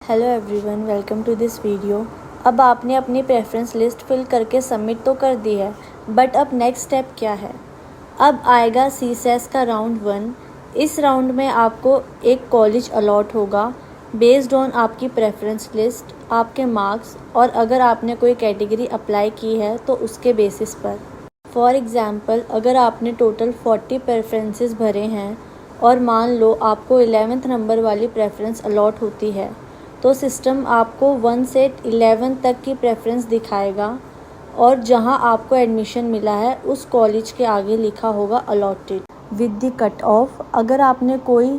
Hello everyone, welcome to this video. अब आपने अपनी प्रेफरेंस लिस्ट फिल करके सबमिट तो कर दी है, बट अब नेक्स्ट स्टेप क्या है? अब आएगा CSAS का राउंड 1। इस राउंड में आपको एक कॉलेज अलॉट होगा बेस्ड ऑन आपकी प्रेफरेंस लिस्ट, आपके मार्क्स और अगर आपने कोई कैटेगरी अप्लाई की है तो उसके बेसिस पर। फॉर एग्ज़ाम्पल, अगर आपने टोटल 40 प्रेफरेंसेस भरे हैं और मान लो आपको 11th नंबर वाली प्रेफरेंस अलॉट होती है, तो सिस्टम आपको 1 से 11 तक की प्रेफरेंस दिखाएगा और जहां आपको एडमिशन मिला है उस कॉलेज के आगे लिखा होगा allotted with the cut off. अगर आपने कोई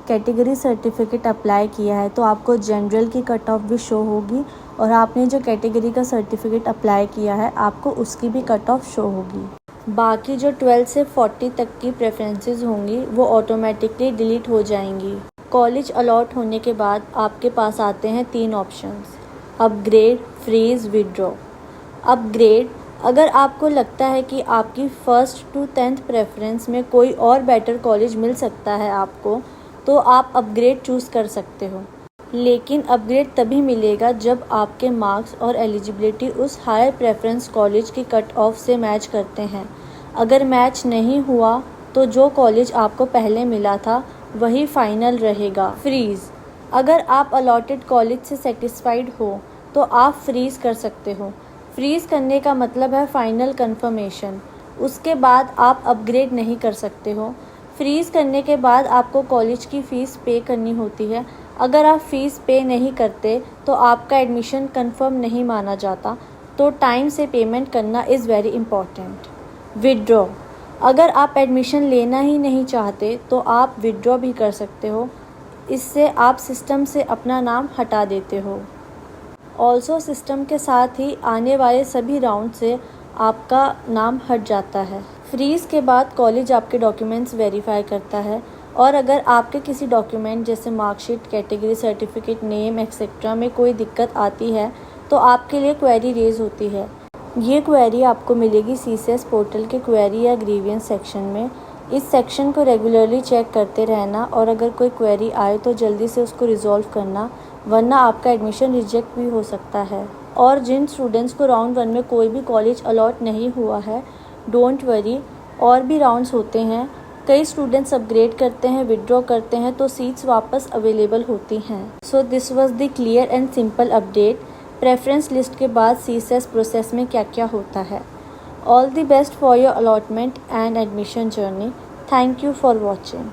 कैटेगरी सर्टिफिकेट अप्लाई किया है तो आपको जनरल की कट ऑफ भी शो होगी और आपने जो कैटेगरी का सर्टिफिकेट अप्लाई किया है आपको उसकी भी कट ऑफ शो होगी। बाकी जो 12 से 40 तक की प्रेफरेंसेस होंगी वो ऑटोमेटिकली डिलीट हो जाएंगी। कॉलेज अलॉट होने के बाद आपके पास आते हैं 3 options: upgrade, freeze, withdraw. Upgrade, अगर आपको लगता है कि आपकी 1st to 10th प्रेफरेंस में कोई और बेटर कॉलेज मिल सकता है आपको, तो आप अपग्रेड चूज़ कर सकते हो। लेकिन अपग्रेड तभी मिलेगा जब आपके मार्क्स और एलिजिबिलिटी उस हायर प्रेफरेंस कॉलेज की कट ऑफ से मैच करते हैं। अगर मैच नहीं हुआ तो जो कॉलेज आपको पहले मिला था वही फाइनल रहेगा। फ्रीज़, अगर आप अलॉटेड कॉलेज से सेटिस्फाइड हो तो आप फ्रीज़ कर सकते हो। फ्रीज़ करने का मतलब है फाइनल कंफर्मेशन, उसके बाद आप अपग्रेड नहीं कर सकते हो। फ्रीज़ करने के बाद आपको कॉलेज की फ़ीस पे करनी होती है। अगर आप फ़ीस पे नहीं करते तो आपका एडमिशन कंफर्म नहीं माना जाता, तो टाइम से पेमेंट करना इज़ वेरी इम्पॉर्टेंट। विड्रॉ, अगर आप एडमिशन लेना ही नहीं चाहते तो आप विड्रॉ भी कर सकते हो। इससे आप सिस्टम से अपना नाम हटा देते हो। ऑल्सो सिस्टम के साथ ही आने वाले सभी राउंड से आपका नाम हट जाता है। फ्रीज़ के बाद कॉलेज आपके डॉक्यूमेंट्स वेरीफाई करता है और अगर आपके किसी डॉक्यूमेंट जैसे marksheet, category certificate, name etcetera में कोई दिक्कत आती है तो आपके लिए क्वेरी रेज होती है। ये क्वेरी आपको मिलेगी CSAS पोर्टल के क्वेरी या ग्रीवियंस सेक्शन में। इस सेक्शन को रेगुलरली चेक करते रहना और अगर कोई क्वेरी आए तो जल्दी से उसको रिजॉल्व करना, वरना आपका एडमिशन रिजेक्ट भी हो सकता है। और जिन स्टूडेंट्स को राउंड 1 में कोई भी कॉलेज अलॉट नहीं हुआ है, डोंट वरी, और भी राउंड्स होते हैं। कई स्टूडेंट्स अपग्रेड करते हैं, विड्रॉ करते हैं तो सीट्स वापस अवेलेबल होती हैं। So this was the clear and simple update. Preference list के बाद CSAS प्रोसेस में क्या क्या होता है। All the best for your allotment and admission journey. Thank you for watching.